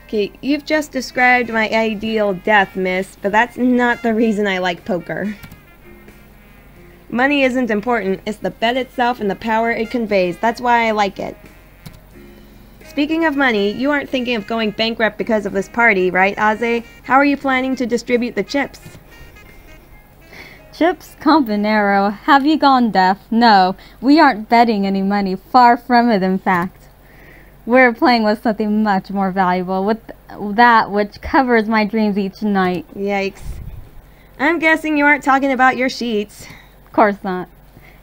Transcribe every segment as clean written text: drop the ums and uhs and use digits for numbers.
Okay, you've just described my ideal death, miss, but that's not the reason I like poker. Money isn't important, it's the bet itself and the power it conveys. That's why I like it. Speaking of money, you aren't thinking of going bankrupt because of this party, right, Aze? How are you planning to distribute the chips? Chips Campanero, have you gone deaf? No, we aren't betting any money. Far from it, in fact. We're playing with something much more valuable, with that which covers my dreams each night. Yikes. I'm guessing you aren't talking about your sheets. Of course not.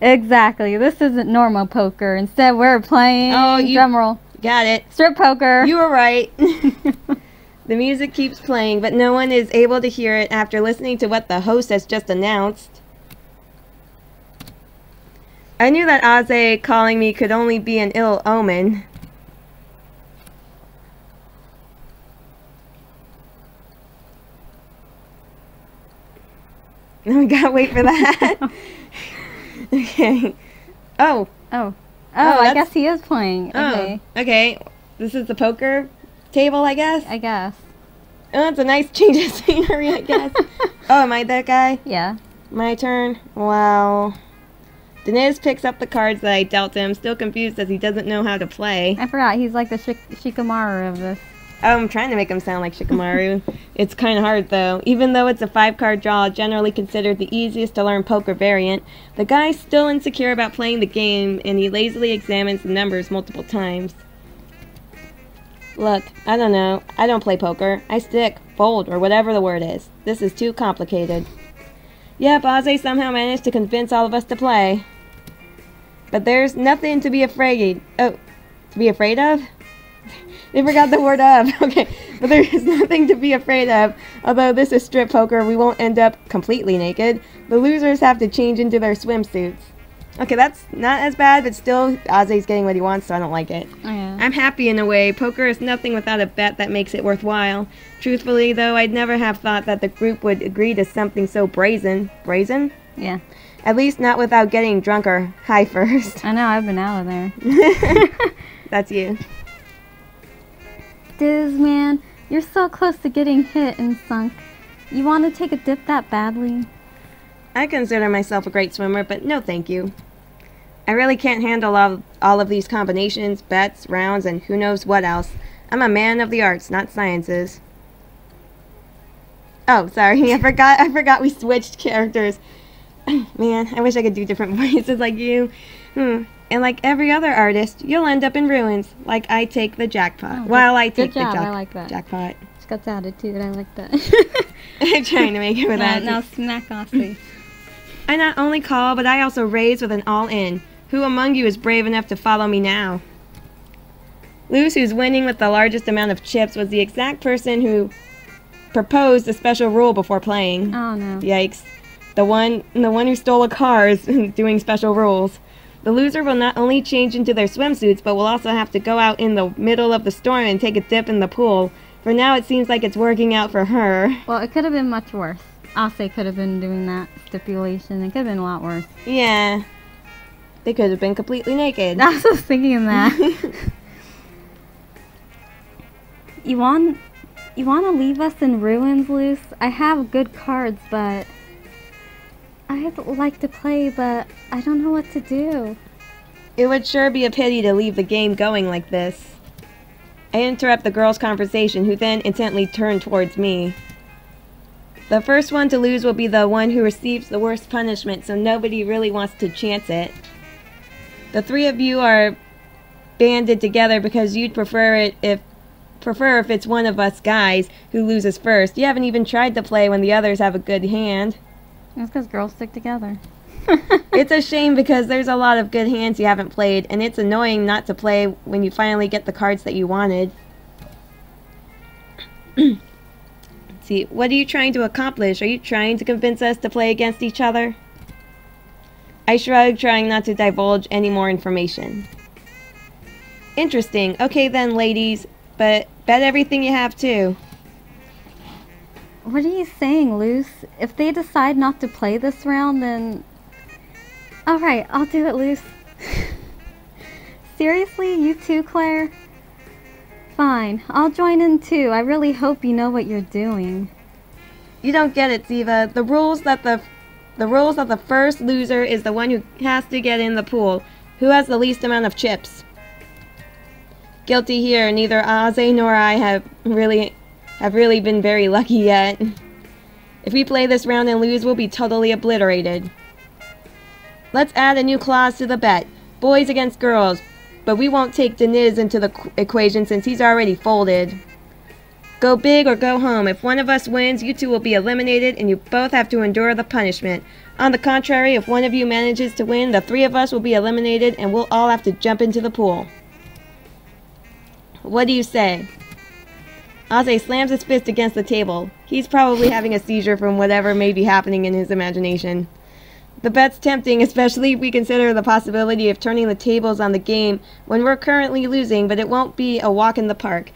Exactly. This isn't normal poker. Instead, we're playing... Oh, you... drumroll. Got it. Strip poker. You were right. The music keeps playing, but no one is able to hear it after listening to what the host has just announced. I knew that Aze calling me could only be an ill omen. We gotta wait for that. Okay. Oh. I guess he is playing. Okay. Okay. This is the poker table, I guess? I guess. Oh, it's a nice change of scenery, I guess. Oh, am I that guy? Yeah. My turn? Well... Deniz picks up the cards that I dealt him, still confused as he doesn't know how to play. I forgot, he's like the Shikamaru of this. Oh, I'm trying to make him sound like Shikamaru. It's kind of hard, though. Even though it's a 5-card draw, generally considered the easiest to learn poker variant, the guy's still insecure about playing the game, and he lazily examines the numbers multiple times. Look, I don't know. I don't play poker. I stick, fold, or whatever the word is. This is too complicated. Yep, Aze somehow managed to convince all of us to play. But there's nothing to be afraid... Oh, to be afraid of? They forgot the word of. Okay, but there's nothing to be afraid of. Although this is strip poker, we won't end up completely naked. The losers have to change into their swimsuits. Okay, that's not as bad, but still, Aze's getting what he wants, so I don't like it. Oh, yeah. I'm happy in a way. Poker is nothing without a bet that makes it worthwhile. Truthfully, though, I'd never have thought that the group would agree to something so brazen. Brazen? Yeah. At least not without getting drunk or high first. I know, I've been out of there. That's you. Diz, man, you're so close to getting hit and sunk. You want to take a dip that badly? I consider myself a great swimmer, but no thank you. I really can't handle all of these combinations, bets, rounds, and who knows what else. I'm a man of the arts, not sciences. Oh, sorry, I forgot we switched characters. Man, I wish I could do different voices like you. And like every other artist, you'll end up in ruins. Like I take the jackpot. Oh, While I take good job. the I like that. jackpot. It's got attitude. I like that. I'm trying to make it with that. Now smack Aussie. I not only call, but I also raise with an all-in. Who among you is brave enough to follow me now? Luz, who's winning with the largest amount of chips, was the exact person who proposed a special rule before playing. Oh no. Yikes. The one who stole a car is doing special rules. The loser will not only change into their swimsuits, but will also have to go out in the middle of the storm and take a dip in the pool. For now, it seems like it's working out for her. Well, it could have been much worse. Ase could have been doing that stipulation. It could have been a lot worse. Yeah. They could have been completely naked. I was just thinking that. You want to leave us in ruins, Luce? I have good cards, but I'd like to play, but I don't know what to do. It would sure be a pity to leave the game going like this. I interrupt the girl's conversation, who then intently turn towards me. The first one to lose will be the one who receives the worst punishment, so nobody really wants to chance it. The three of you are banded together because you'd prefer if it's one of us guys who loses first. You haven't even tried to play when the others have a good hand. That's because girls stick together. It's a shame because there's a lot of good hands you haven't played, and it's annoying not to play when you finally get the cards that you wanted. Let's see, what are you trying to accomplish? Are you trying to convince us to play against each other? I shrug, trying not to divulge any more information. Interesting. Okay then, ladies, but bet everything you have too. What are you saying, Luce? If they decide not to play this round, then... Alright, I'll do it, Luce. Seriously? You too, Claire? Fine, I'll join in too. I really hope you know what you're doing. You don't get it, Ziva. The rules that the first loser is the one who has to get in the pool. Who has the least amount of chips? Guilty here. Neither Aze nor I have really been very lucky yet. If we play this round and lose, we'll be totally obliterated. Let's add a new clause to the bet. Boys against girls. But we won't take Deniz into the equation since he's already folded. Go big or go home. If one of us wins, you two will be eliminated and you both have to endure the punishment. On the contrary, if one of you manages to win, the three of us will be eliminated and we'll all have to jump into the pool. What do you say? Aze slams his fist against the table. He's probably having a seizure from whatever may be happening in his imagination. The bet's tempting, especially if we consider the possibility of turning the tables on the game when we're currently losing, but it won't be a walk in the park.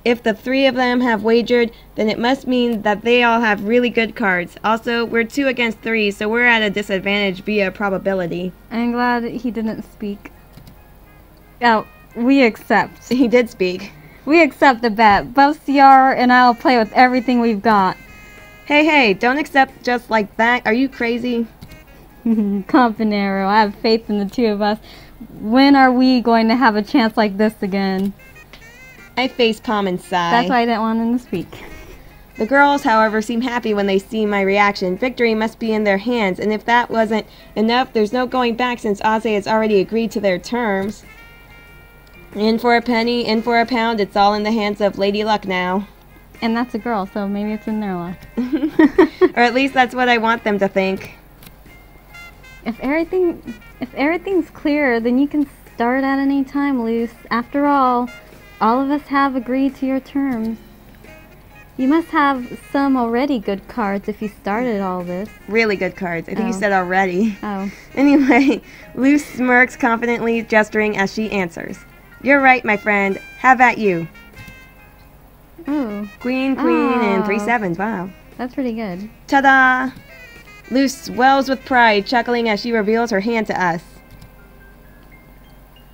If the three of them have wagered, then it must mean that they all have really good cards. Also, we're 2 against 3, so we're at a disadvantage via probability. I'm glad he didn't speak. Oh, we accept. He did speak. We accept the bet. Both CR and I will play with everything we've got. Hey, don't accept just like that. Are you crazy? Campanero, I have faith in the two of us. When are we going to have a chance like this again? I face palm and sigh. That's why I didn't want him to speak. The girls, however, seem happy when they see my reaction. Victory must be in their hands, and if that wasn't enough, there's no going back since Aze has already agreed to their terms. In for a penny, in for a pound, it's all in the hands of Lady Luck now. And that's a girl, so maybe it's in their luck. Or at least that's what I want them to think. If everything's clear, then you can start at any time, Luce. After all of us have agreed to your terms. You must have some already good cards if you started all this. Really good cards. I think you said already. Oh. Anyway, Luce smirks confidently, gesturing as she answers. You're right, my friend. Have at you. Ooh. Queen, and 3 sevens. Wow. That's pretty good. Ta-da! Luce swells with pride, chuckling as she reveals her hand to us.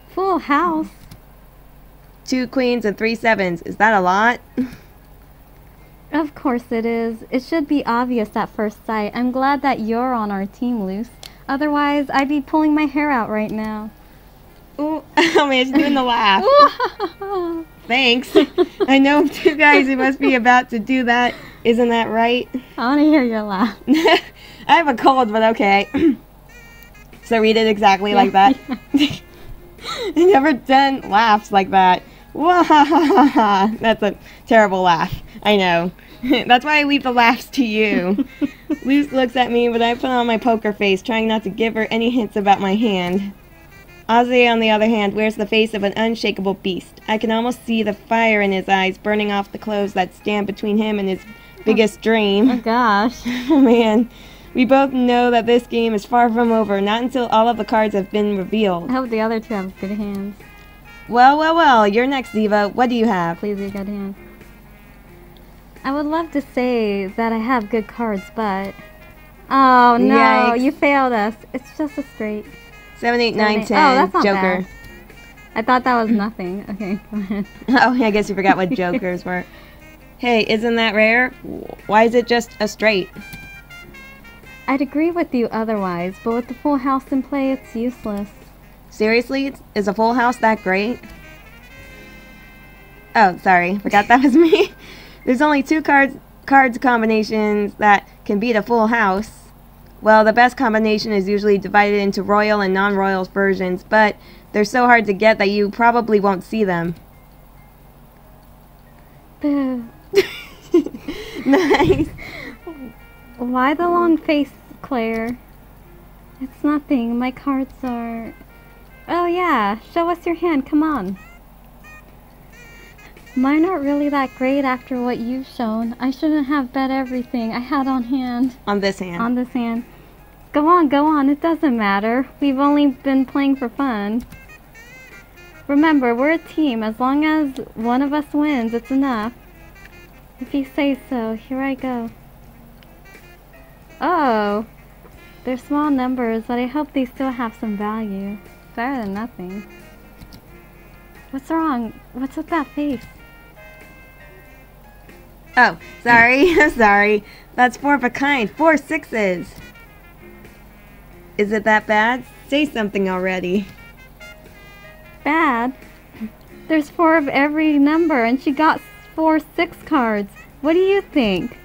Full house. 2 queens and 3 sevens. Is that a lot? Of course it is. It should be obvious at first sight. I'm glad that you're on our team, Luce. Otherwise, I'd be pulling my hair out right now. Ooh, oh man, she's doing the laugh. Thanks. I know 2 guys who must be about to do that. Isn't that right? I want to hear your laugh. I have a cold, but okay. So read it exactly like that. I never done laughs like that. That's a terrible laugh. I know. That's why I leave the laughs to you. Luce looks at me, but I put on my poker face, trying not to give her any hints about my hand. Aze, on the other hand, wears the face of an unshakable beast. I can almost see the fire in his eyes burning off the clothes that stand between him and his biggest dream. Oh gosh. Oh man. We both know that this game is far from over, not until all of the cards have been revealed. I hope the other 2 have good hands. Well, you're next, Ziva. What do you have? Please be good hands. I would love to say that I have good cards, but... Oh no, Yikes. You failed us. It's just a straight. 7, 8, 9, 10. Oh, that's not Joker. bad. I thought that was nothing. Okay, go ahead. Oh, I guess you forgot what jokers were. Hey, isn't that rare? Why is it just a straight? I'd agree with you otherwise, but with the full house in play, it's useless. Seriously? Is a full house that great? Oh, sorry. Forgot that was me. There's only 2 cards combinations that can beat a full house. Well, the best combination is usually divided into royal and non-royal versions, but they're so hard to get that you probably won't see them. Boo. Nice. Why the long face, Claire? It's nothing. My cards are... Oh yeah, show us your hand. Come on. Mine aren't really that great after what you've shown. I shouldn't have bet everything I had on hand. On this hand. On this hand. Go on. It doesn't matter. We've only been playing for fun. Remember, we're a team. As long as one of us wins, it's enough. If you say so, here I go. Oh. They're small numbers, but I hope they still have some value. Better than nothing. What's wrong? What's with that face? Oh, sorry. Sorry. That's 4 of a kind. 4 sixes. Is it that bad? Say something already. Bad? There's 4 of every number, and she got 4 6 cards. What do you think?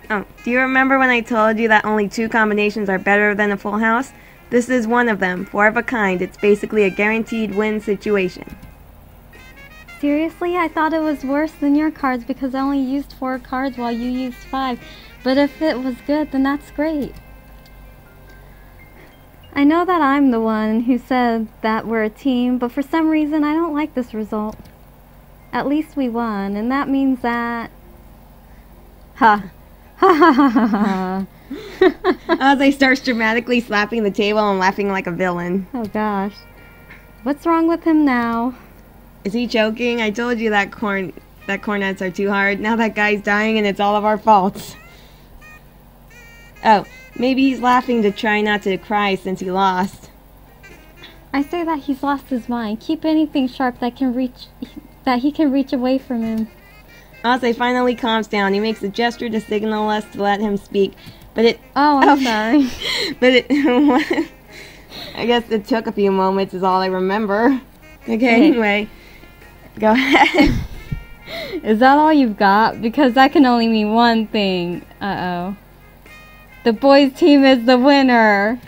Oh, do you remember when I told you that only 2 combinations are better than a full house? This is one of them. 4 of a kind. It's basically a guaranteed win situation. Seriously? I thought it was worse than your cards because I only used 4 cards while you used 5. But if it was good, then that's great. I know that I'm the one who said that we're a team, but for some reason I don't like this result. At least we won, and that means that... Ha! Ha ha ha ha ha! As I starts dramatically slapping the table and laughing like a villain. Oh gosh. What's wrong with him now? Is he joking? I told you that cornets are too hard. Now that guy's dying and it's all of our faults. Oh, maybe he's laughing to try not to cry since he lost. I say that he's lost his mind. Keep anything sharp that he can reach away from him. Ase finally calms down. He makes a gesture to signal us to let him speak. But it... Oh, I'm sorry. But it... I guess it took a few moments is all I remember. Okay, anyway. Go ahead. Is that all you've got? Because that can only mean one thing. Uh-oh. The boys' team is the winner.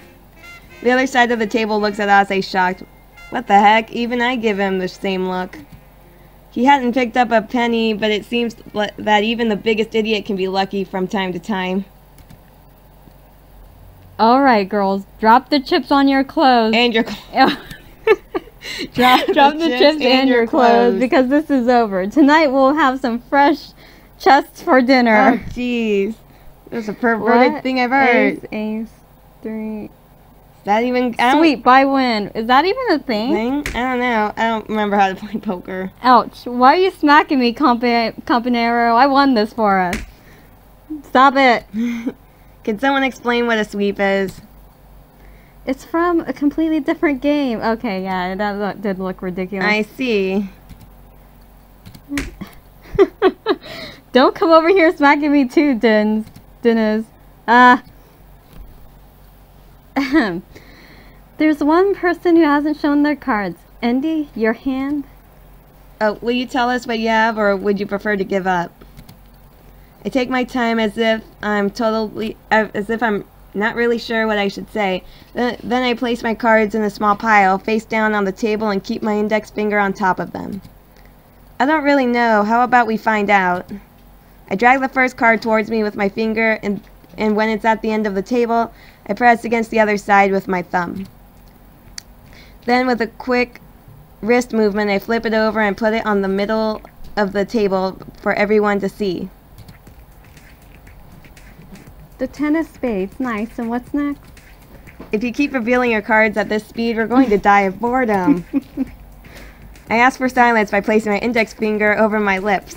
The other side of the table looks at Ase shocked. What the heck? Even I give him the same look. He hadn't picked up a penny, but it seems that even the biggest idiot can be lucky from time to time. Alright, girls. Drop the chips on your clothes. And your clothes. Drop the chips and your clothes, because this is over. Tonight we'll have some fresh chests for dinner. Oh, jeez. That's a perverted thing I've heard. Ace, 3... Is that even... Sweet, by win. Is that even a thing? I don't know. I don't remember how to play poker. Ouch. Why are you smacking me, Campanero? I won this for us. Stop it. Can someone explain what a sweep is? It's from a completely different game. Okay, yeah, that did look ridiculous. I see. Don't come over here smacking me too, Dennis. There's one person who hasn't shown their cards. Andy, your hand? Oh, will you tell us what you have, or would you prefer to give up? I take my time as if I'm not really sure what I should say. Then I place my cards in a small pile, face down on the table, and keep my index finger on top of them. I don't really know. How about we find out? I drag the first card towards me with my finger, and when it's at the end of the table, I press against the other side with my thumb. Then with a quick wrist movement, I flip it over and put it on the middle of the table for everyone to see. The 10 of spades. Nice. And what's next? If you keep revealing your cards at this speed, we're going to die of boredom. I ask for silence by placing my index finger over my lips.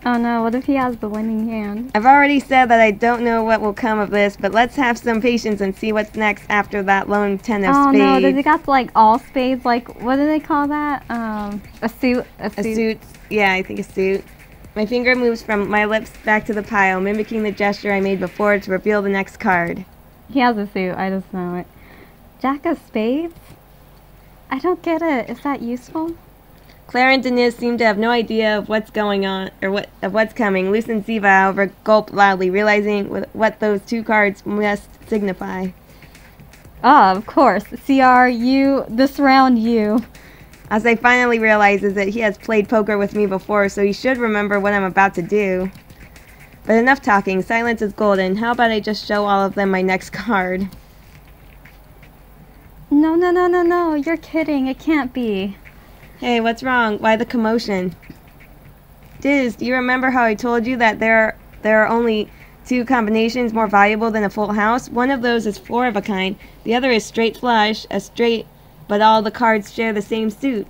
Oh no, what if he has the winning hand? I've already said that I don't know what will come of this, but let's have some patience and see what's next after that lone 10 of spades. Oh no, does he got like all spades? Like, what do they call that? A suit? A suit. Yeah, I think a suit. My finger moves from my lips back to the pile, mimicking the gesture I made before to reveal the next card. He has a suit, I just know it. Jack of spades? I don't get it. Is that useful? Claire and Denise seem to have no idea of what's going on, or of what's coming. Luce and Ziva, however, gulp loudly, realizing what those 2 cards must signify. Ah, of course. CRU, this round you. As I finally realizes that he has played poker with me before, so he should remember what I'm about to do. But enough talking. Silence is golden. How about I just show all of them my next card? No, no, no, no, no. You're kidding. It can't be. Hey, what's wrong? Why the commotion? Diz, do you remember how I told you that there are only 2 combinations more valuable than a full house? One of those is 4 of a kind. The other is straight flush, a straight, but all the cards share the same suit.